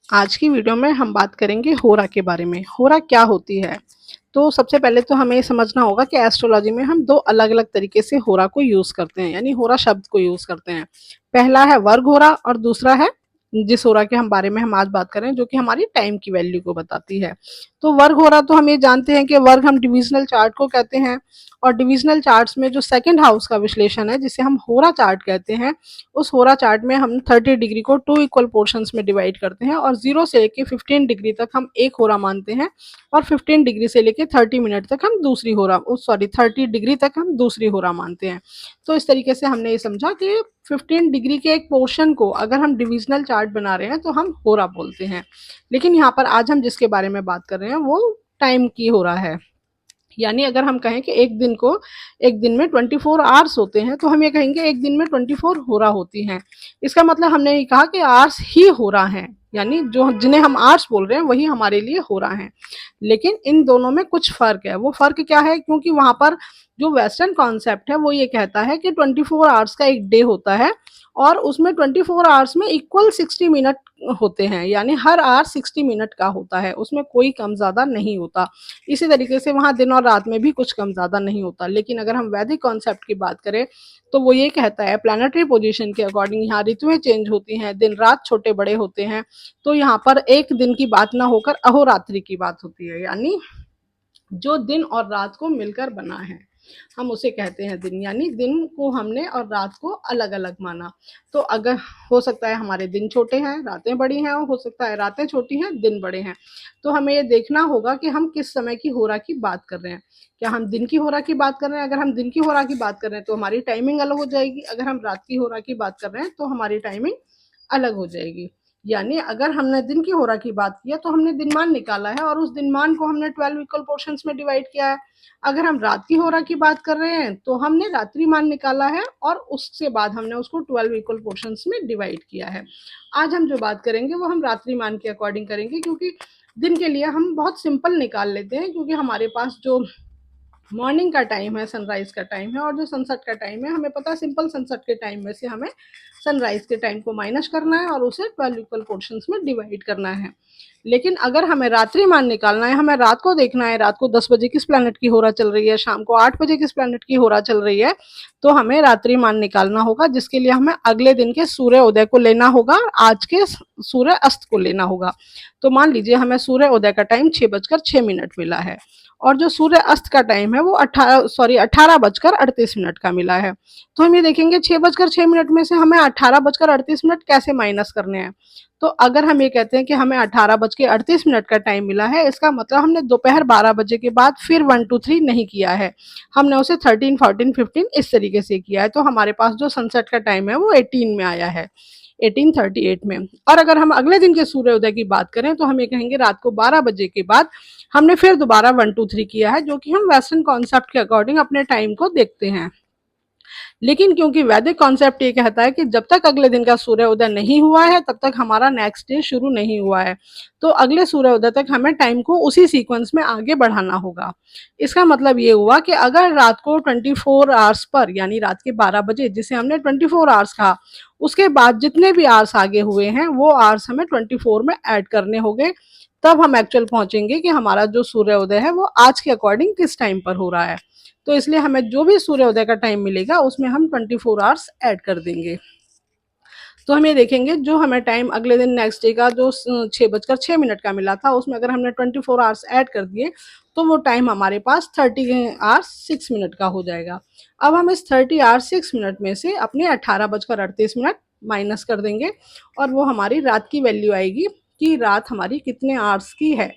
आज की वीडियो में हम बात करेंगे होरा के बारे में। होरा क्या होती है? तो सबसे पहले तो हमें ये समझना होगा कि एस्ट्रोलॉजी में हम 2 अलग-अलग तरीके से होरा को यूज़ करते हैं, यानी होरा शब्द को यूज़ करते हैं। पहला है वर्ग होरा और दूसरा है जिस होरा के हम बारे में हम आज बात कर रहे हैं, जो कि हमारी टाइम की वैल्यू को बताती है। तो वर्ग होरा तो हम ये जानते हैं कि वर्ग हम डिविज़नल चार्ट को कहते हैं, और डिविज़नल चार्ट्स में जो सेकंड हाउस का विश्लेषण है, जिसे हम होरा चार्ट कहते हैं, उस होरा चार्ट में हम 30 डिग्री को 2 इक्वल पोर्शंस में डिवाइड करते हैं और 0 से लेके 15 डिग्री तक हम एक होरा मानते हैं, और 15 डिग्री से लेके 30 मिनट तक हम दूसरी होरा, सॉरी 30 डिग्री तक हम दूसरी होरा मानते हैं। तो इस तरीके से हमने ये समझा कि 15 डिग्री के एक पोर्शन को अगर हम डिविजनल चार्ट बना रहे हैं तो हम होरा बोलते हैं। लेकिन यहाँ पर आज हम जिसके बारे में बात कर रहे हैं वो टाइम की होरा है। यानी अगर हम कहें कि एक दिन में 24 आवर्स होते हैं, तो हम ये कहेंगे एक दिन में 24 होरा होती हैं। इसका मतलब हमने ये कहा कि आवर्स ही होरा हैं, यानी जो जिन्हें हम आवर्स बोल रहे हैं वही हमारे लिए होरा हैं। लेकिन इन दोनों में कुछ फ़र्क है। वो फ़र्क क्या है? क्योंकि वहाँ पर जो वेस्टर्न कॉन्सेप्ट है वो ये कहता है कि 24 आवर्स का एक डे होता है, और उसमें 24 आवर्स में इक्वल 60 मिनट होते हैं, यानी हर आवर 60 मिनट का होता है, उसमें कोई कम ज़्यादा नहीं होता। इसी तरीके से वहाँ दिन और रात में भी कुछ कम ज़्यादा नहीं होता। लेकिन अगर हम वैदिक कॉन्सेप्ट की बात करें तो वो ये कहता है प्लैनेटरी पोजीशन के अकॉर्डिंग यहाँ ऋतुएं चेंज होती हैं, दिन रात छोटे बड़े होते हैं। तो यहाँ पर एक दिन की बात ना होकर अहोरात्रि की बात होती है, यानी जो दिन और रात को मिलकर बना है, हम उसे कहते हैं दिन। यानी दिन को हमने और रात को अलग अलग माना। तो अगर हो सकता है हमारे दिन छोटे हैं रातें बड़ी हैं, और हो सकता है रातें छोटी हैं दिन बड़े हैं। तो हमें ये देखना होगा कि हम किस समय की होरा की बात कर रहे हैं। क्या हम दिन की होरा की बात कर रहे हैं? अगर हम दिन की होरा की बात कर रहे हैं तो हमारी टाइमिंग अलग हो जाएगी। अगर हम रात की होरा की बात कर रहे हैं तो हमारी टाइमिंग अलग हो जाएगी। यानी अगर हमने दिन की होरा की बात किया तो हमने दिनमान निकाला है, और उस दिनमान को हमने 12 इक्वल पोर्शंस में डिवाइड किया है। अगर हम रात की होरा की बात कर रहे हैं तो हमने रात्रिमान निकाला है, और उसके बाद हमने उसको 12 इक्वल पोर्शंस में डिवाइड किया है। आज हम जो बात करेंगे वो हम रात्रिमान के अकॉर्डिंग करेंगे, क्योंकि दिन के लिए हम बहुत सिंपल निकाल लेते हैं, क्योंकि हमारे पास जो मॉर्निंग का टाइम है, सनराइज का टाइम है, और जो सनसेट का टाइम है, हमें पता है सिंपल सनसेट के टाइम में से हमें सनराइज के टाइम को माइनस करना है और उसे 12 इक्वल पोर्शंस में डिवाइड करना है। लेकिन अगर हमें रात्रि मान निकालना है, हमें रात को देखना है, रात को 10 बजे किस प्लैनेट की होरा चल रही है, शाम को 8 बजे किस प्लैनेट की होरा चल रही है, तो हमें रात्रि मान निकालना होगा, जिसके लिए हमें अगले दिन के सूर्य उदय को लेना होगा और आज के सूर्य अस्त को लेना होगा। तो मान लीजिए हमें सूर्य उदय का टाइम 6:06 मिला है, और जो सूर्य अस्त का टाइम है वो 18:38 का मिला है। तो हम ये देखेंगे 6:06 में से हमें 18:38 कैसे माइनस करने हैं। तो अगर हम ये कहते हैं कि हमें 18:38 का टाइम मिला है, इसका मतलब हमने दोपहर 12 बजे के बाद फिर 1 2 3 नहीं किया है, हमने उसे 13 14 15 इस तरीके से किया है। तो हमारे पास जो सनसेट का टाइम है वो 18 में आया है, 1838 में। और अगर हम अगले दिन के सूर्योदय की बात करें तो हम ये कहेंगे रात को 12 बजे के बाद हमने फिर दोबारा 1 2 3 किया है, जो कि हम वेस्टर्न कॉन्सेप्ट के अकॉर्डिंग अपने टाइम को देखते हैं। लेकिन क्योंकि वैदिक कॉन्सेप्ट ये कहता है कि जब तक अगले दिन का सूर्य उदय नहीं हुआ है तब तक हमारा नेक्स्ट डे शुरू नहीं हुआ है, तो अगले सूर्य उदय तक हमें टाइम को उसी सीक्वेंस में आगे बढ़ाना होगा। इसका मतलब ये हुआ कि अगर रात को 24 आवर्स पर, यानी रात के 12 बजे जिसे हमने 24 आवर्स कहा, उसके बाद जितने भी आवर्स आगे हुए हैं वो आवर्स हमें 24 में ऐड करने होंगे, तब हम एक्चुअल पहुंचेंगे कि हमारा जो सूर्य उदय है वो आज के अकॉर्डिंग किस टाइम पर हो रहा है। तो इसलिए हमें जो भी सूर्योदय का टाइम मिलेगा उसमें हम 24 आवर्स ऐड कर देंगे। तो हम ये देखेंगे जो हमें टाइम अगले दिन नेक्स्ट डे का जो 6:06 का मिला था, उसमें अगर हमने 24 आवर्स ऐड कर दिए तो वो टाइम हमारे पास 30 आवर्स 6 का हो जाएगा। अब हम इस 30 आवर्स 6 में से अपने 18:38 माइनस कर देंगे, और वो हमारी रात की वैल्यू आएगी कि रात हमारी कितने आवर्स की है।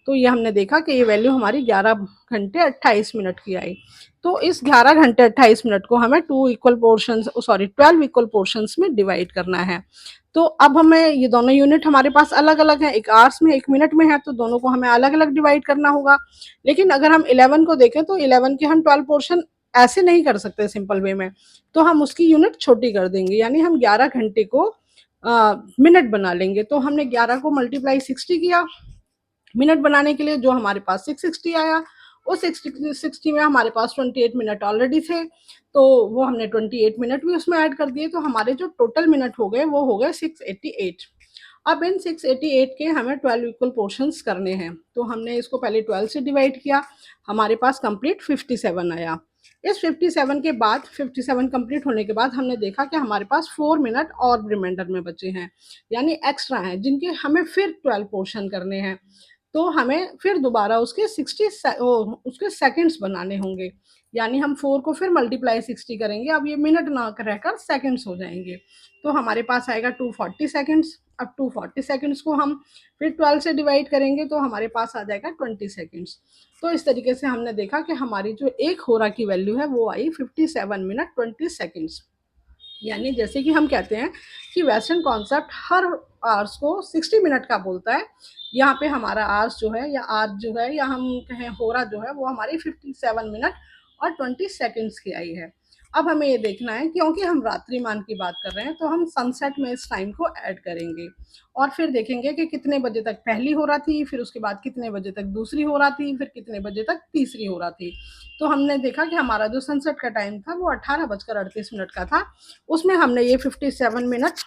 तो ये हमने देखा कि ये वैल्यू हमारी 11 घंटे 28 मिनट की आई। तो इस 11 घंटे 28 मिनट को हमें 12 इक्वल पोर्शंस में डिवाइड करना है। तो अब हमें ये दोनों यूनिट हमारे पास अलग अलग हैं, एक आवर्स में एक मिनट में है, तो दोनों को हमें अलग अलग डिवाइड करना होगा। लेकिन अगर हम 11 को देखें तो 11 के हम 12 पोर्शन ऐसे नहीं कर सकते सिंपल वे में, तो हम उसकी यूनिट छोटी कर देंगे, यानी हम 11 घंटे को मिनट बना लेंगे। तो हमने 11 को मल्टीप्लाई 60 किया मिनट बनाने के लिए, जो हमारे पास 660 आया। उस 60 में हमारे पास 28 मिनट ऑलरेडी थे, तो वो हमने 28 मिनट भी उसमें ऐड कर दिए, तो हमारे जो टोटल मिनट हो गए वो हो गए 688। अब इन 688 के हमें 12 इक्वल पोर्शंस करने हैं, तो हमने इसको पहले 12 से डिवाइड किया, हमारे पास कंप्लीट 57 आया। इस 57 के बाद 57 कंप्लीट होने के बाद हमने देखा कि हमारे पास 4 मिनट और रिमाइंडर में बचे हैं, यानी एक्स्ट्रा हैं, जिनके हमें फिर 12 पोर्शन करने हैं। तो हमें फिर दोबारा उसके 60 सेकंड्स बनाने होंगे, यानी हम 4 को फिर मल्टीप्लाई 60 करेंगे, अब ये मिनट ना रहकर सेकंड्स हो जाएंगे। तो हमारे पास आएगा 240 सेकंड्स। अब 240 सेकंड्स को हम फिर 12 से डिवाइड करेंगे तो हमारे पास आ जाएगा 20 सेकंड्स। तो इस तरीके से हमने देखा कि हमारी जो एक होरा की वैल्यू है वो आई 57 मिनट 20 सेकंड्स। यानी जैसे कि हम कहते हैं कि वेस्टर्न कॉन्सेप्ट हर आवर्स को 60 मिनट का बोलता है, यहाँ पे हमारा आवर्स जो है या आर जो है या हम कहें होरा जो है वो हमारी 57 मिनट और 20 सेकंड्स की आई है। अब हमें ये देखना है, क्योंकि हम रात्रिमान की बात कर रहे हैं तो हम सनसेट में इस टाइम को ऐड करेंगे और फिर देखेंगे कि कितने बजे तक पहली हो रहा थी, फिर उसके बाद कितने बजे तक दूसरी हो रहा थी, फिर कितने बजे तक तीसरी हो रहा थी। तो हमने देखा कि हमारा जो सनसेट का टाइम था वो 18:38 का था, उसमें हमने ये 57 मिनट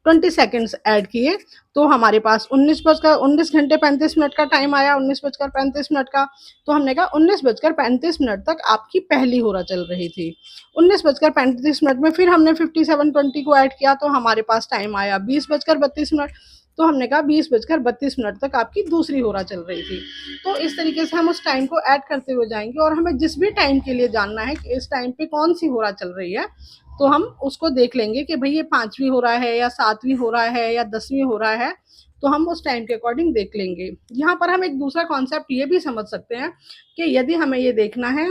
20 सेकंड्स ऐड किए, तो हमारे पास 19 घंटे 35 मिनट का टाइम आया, 19:35 का। तो हमने कहा 19:35 तक आपकी पहली होरा चल रही थी। 19:35 में फिर हमने 57:20 को ऐड किया, तो हमारे पास टाइम आया 20:32। तो हमने कहा 20:32 तक आपकी दूसरी होरा चल रही थी। तो इस तरीके से हम उस टाइम को ऐड करते हुए जाएंगे, और हमें जिस भी टाइम के लिए जानना है कि इस टाइम पे कौन सी होरा चल रही है, तो हम उसको देख लेंगे कि भाई ये 5वीं हो रहा है या 7वीं हो रहा है या 10वीं हो रहा है, तो हम उस टाइम के अकॉर्डिंग देख लेंगे। यहाँ पर हम एक दूसरा कॉन्सेप्ट ये भी समझ सकते हैं कि यदि हमें ये देखना है,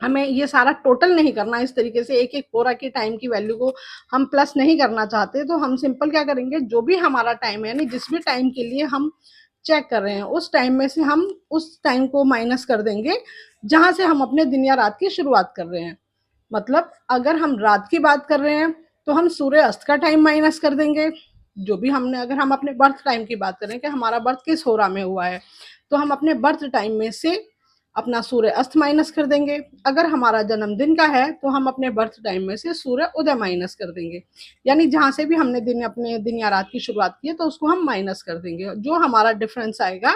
हमें ये सारा टोटल नहीं करना, इस तरीके से एक एक होरा की टाइम की वैल्यू को हम प्लस नहीं करना चाहते, तो हम सिंपल क्या करेंगे, जो भी हमारा टाइम है, यानी जिस भी टाइम के लिए हम चेक कर रहे हैं उस टाइम में से हम उस टाइम को माइनस कर देंगे जहां से हम अपने दिन या रात की शुरुआत कर रहे हैं। मतलब अगर हम रात की बात कर रहे हैं तो हम सूर्य अस्त का टाइम माइनस कर देंगे। जो भी हमने, अगर हम अपने बर्थ टाइम की बात करें कि हमारा बर्थ किस होरा में हुआ है, तो हम अपने बर्थ टाइम में से अपना सूर्य अस्त माइनस कर देंगे। अगर हमारा जन्मदिन का है तो हम अपने बर्थ टाइम में से सूर्य उदय माइनस कर देंगे, यानी जहां से भी हमने अपने दिन या रात की शुरुआत की है तो उसको हम माइनस कर देंगे। जो हमारा डिफरेंस आएगा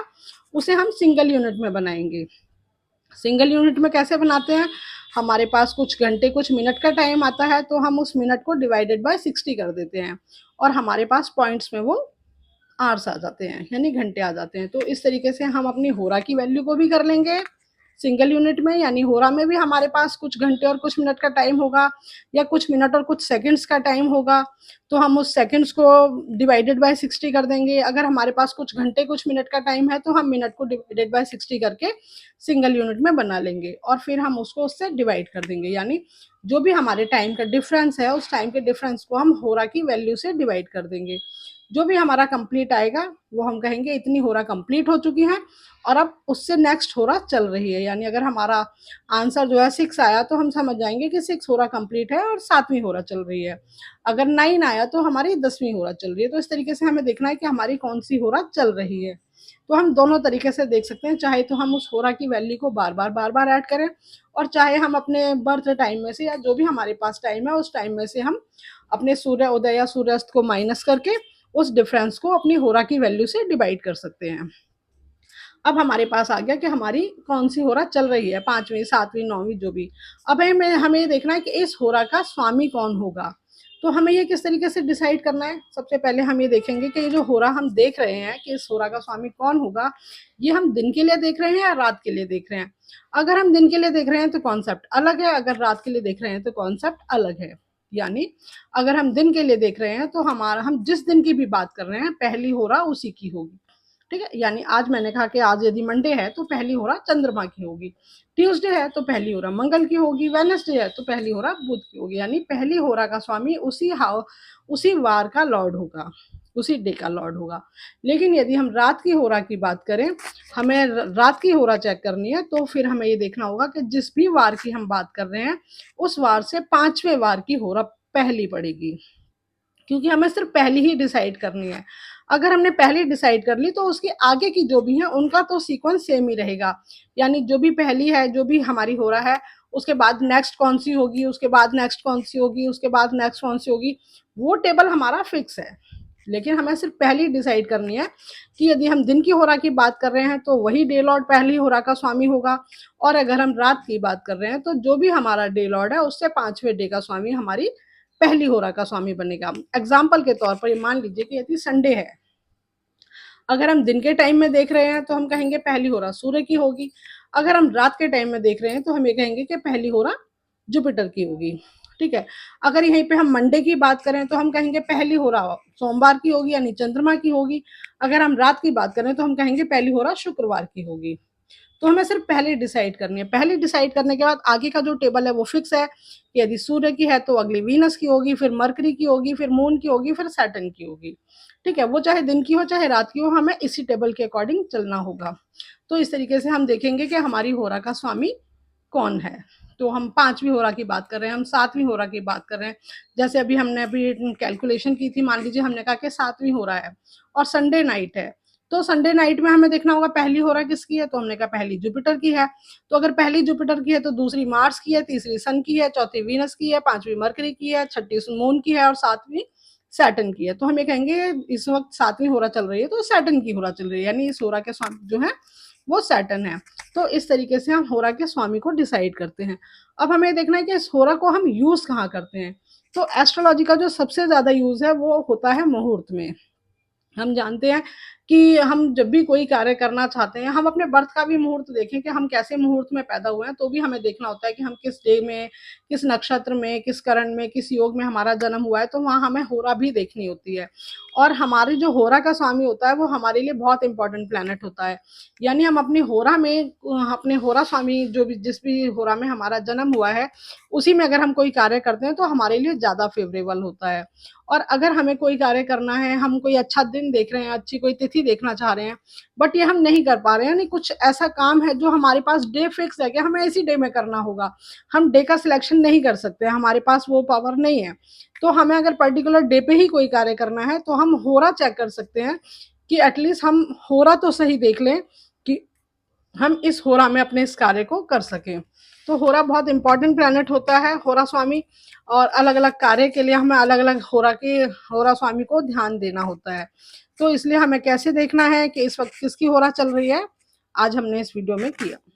उसे हम सिंगल यूनिट में बनाएंगे। सिंगल यूनिट में कैसे बनाते हैं, हमारे पास कुछ घंटे कुछ मिनट का टाइम आता है, तो हम उस मिनट को डिवाइडेड बाय 60 कर देते हैं और हमारे पास पॉइंट्स में वो आवर्स आ जाते हैं, यानी घंटे आ जाते हैं। तो इस तरीके से हम अपनी होरा की वैल्यू को भी कर लेंगे सिंगल यूनिट में, यानी होरा में भी हमारे पास कुछ घंटे और कुछ मिनट का टाइम होगा या कुछ मिनट और कुछ सेकंड्स का टाइम होगा, तो हम उस सेकंड्स को डिवाइडेड बाय 60 कर देंगे। अगर हमारे पास कुछ घंटे कुछ मिनट का टाइम है तो हम मिनट को डिवाइडेड बाय 60 करके सिंगल यूनिट में बना लेंगे और फिर हम उसको उससे डिवाइड कर देंगे, यानी जो भी हमारे टाइम का डिफरेंस है उस टाइम के डिफरेंस को हम होरा की वैल्यू से डिवाइड कर देंगे। जो भी हमारा कंप्लीट आएगा वो हम कहेंगे इतनी होरा कंप्लीट हो चुकी है और अब उससे नेक्स्ट होरा चल रही है। यानी अगर हमारा आंसर जो है 6 आया तो हम समझ जाएंगे कि 6 होरा कंप्लीट है और 7वीं होरा चल रही है। अगर 9 आया तो हमारी 10वीं होरा चल रही है। तो इस तरीके से हमें देखना है कि हमारी कौन सी होरा चल रही है। तो हम दोनों तरीके से देख सकते हैं, चाहे तो हम उस होरा की वैल्यू को बार बार ऐड करें, और चाहे हम अपने बर्थ टाइम में से या जो भी हमारे पास टाइम है उस टाइम में से हम अपने सूर्य उदय या सूर्यास्त को माइनस करके उस डिफरेंस को अपनी होरा की वैल्यू से डिवाइड कर सकते हैं। अब हमारे पास आ गया कि हमारी कौन सी होरा चल रही है, 5वीं 7वीं 9वीं जो भी। अब हमें ये देखना है कि इस होरा का स्वामी कौन होगा। तो हमें ये किस तरीके से डिसाइड करना है, सबसे पहले हम ये देखेंगे कि ये जो होरा हम देख रहे हैं कि इस होरा का स्वामी कौन होगा, ये हम दिन के लिए देख रहे हैं या रात के लिए देख रहे हैं। अगर हम दिन के लिए देख रहे हैं तो कॉन्सेप्ट अलग है, अगर रात के लिए देख रहे हैं तो कॉन्सेप्ट अलग है। यानी अगर हम दिन के लिए देख रहे हैं तो हम जिस दिन की भी बात कर रहे हैं पहली होरा उसी की होगी। ठीक है, यानी आज मैंने कहा कि आज यदि मंडे है तो पहली होरा चंद्रमा की होगी, ट्यूसडे है तो पहली होरा मंगल की होगी, वेडनेसडे है तो पहली होरा बुध की होगी। यानी पहली होरा का स्वामी उसी वार का लॉर्ड होगा, उसी डे का लॉर्ड होगा। लेकिन यदि हम रात की होरा की बात करें, हमें रात की होरा चेक करनी है, तो फिर हमें ये देखना होगा कि जिस भी वार की हम बात कर रहे हैं उस वार से 5वें वार की होरा पहली पड़ेगी, क्योंकि हमें सिर्फ पहली ही डिसाइड करनी है। अगर हमने पहली डिसाइड कर ली तो उसके आगे की जो भी है उनका तो सीक्वेंस सेम ही रहेगा, यानी जो भी पहली है जो भी हमारी हो रहा है उसके बाद नेक्स्ट कौन सी होगी, उसके बाद नेक्स्ट कौन सी होगी, उसके बाद नेक्स्ट कौन सी होगी, वो टेबल हमारा फिक्स है। लेकिन हमें सिर्फ पहली डिसाइड करनी है कि यदि हम दिन की होरा की बात कर रहे हैं तो वही डे लॉर्ड पहली होरा का स्वामी होगा, और अगर हम रात की बात कर रहे हैं तो जो भी हमारा डे लॉर्ड है उससे 5वें डे का स्वामी हमारी पहली होरा का स्वामी बनेगा। एग्जाम्पल के तौर पर मान लीजिए कि यदि संडे है, अगर हम दिन के टाइम में देख रहे हैं तो हम कहेंगे पहली होरा सूर्य की होगी, अगर हम रात के टाइम में देख रहे हैं तो हम ये कहेंगे कि पहली होरा जुपिटर की होगी। ठीक है, अगर यहीं पे हम मंडे की बात करें तो हम कहेंगे पहली होरा सोमवार की होगी यानी चंद्रमा की होगी, अगर हम रात की बात करें तो हम कहेंगे पहली होरा शुक्रवार की होगी। तो हमें सिर्फ पहले डिसाइड करनी है, पहले डिसाइड करने के बाद आगे का जो टेबल है वो फिक्स है कि यदि सूर्य की है तो अगली वीनस की होगी, फिर मरकरी की होगी, फिर मून की होगी, फिर सैटर्न की होगी। ठीक है, वो चाहे दिन की हो चाहे रात की हो, हमें इसी टेबल के अकॉर्डिंग चलना होगा। तो इस तरीके से हम देखेंगे कि हमारी होरा का स्वामी कौन है। तो हम 5वीं होरा की बात कर रहे हैं, हम 7वीं होरा की बात कर रहे हैं। जैसे अभी हमने कैलकुलेशन की थी, मान लीजिए हमने कहा कि 7वीं होरा है और संडे नाइट है, तो संडे नाइट में हमें देखना होगा पहली होरा किसकी है, तो हमने कहा पहली जुपिटर की है। तो अगर पहली जुपिटर की है तो दूसरी मार्स की है, तीसरी सन की है, चौथी वीनस की है, 5वीं मरकरी की है, छठी मून की है और 7वीं सैटर्न की है। तो हम ये कहेंगे इस वक्त 7वीं होरा चल रही है तो सैटर्न की होरा चल रही है, यानी इस होरा के स्वामी जो है वो सैटर्न है। तो इस तरीके से हम होरा के स्वामी को डिसाइड करते हैं। अब हमें देखना है कि इस होरा को हम यूज कहाँ करते हैं। तो एस्ट्रोलॉजी का जो सबसे ज्यादा यूज है वो होता है मुहूर्त में। हम जानते हैं कि हम जब भी कोई कार्य करना चाहते हैं, हम अपने बर्थ का भी मुहूर्त देखें कि हम कैसे मुहूर्त में पैदा हुए हैं, तो भी हमें देखना होता है कि हम किस डे में, किस नक्षत्र में, किस करण में, किस योग में हमारा जन्म हुआ है, तो वहाँ हमें होरा भी देखनी होती है। और हमारी जो होरा का स्वामी होता है वो हमारे लिए बहुत इंपॉर्टेंट प्लैनेट होता है। यानी हम अपनी होरा में, अपने होरा स्वामी जो भी जिस भी होरा में हमारा जन्म हुआ है उसी में अगर हम कोई कार्य करते हैं तो हमारे लिए ज्यादा फेवरेबल होता है। और अगर हमें कोई कार्य करना है, हम कोई अच्छा दिन देख रहे हैं, अच्छी कोई तिथि देखना चाह रहे हैं, बट ये हम नहीं कर पा रहे हैं, यानी कुछ ऐसा काम है जो हमारे पास डे फिक्स है कि हमें इसी डे में करना होगा, हम डे का सिलेक्शन नहीं कर सकते, हमारे पास वो पावर नहीं है, तो हमें अगर पर्टिकुलर डे पे ही कोई कार्य करना है तो हम होरा चेक कर सकते हैं कि एटलीस्ट हम होरा तो सही देख लें कि हम इस होरा में अपने इस कार्य को कर सकें। तो होरा बहुत इंपॉर्टेंट प्लैनेट होता है, होरा स्वामी, और अलग अलग कार्य के लिए हमें अलग अलग होरा स्वामी को ध्यान देना होता है। तो इसलिए हमें कैसे देखना है कि इस वक्त किसकी होरा चल रही है, आज हमने इस वीडियो में किया।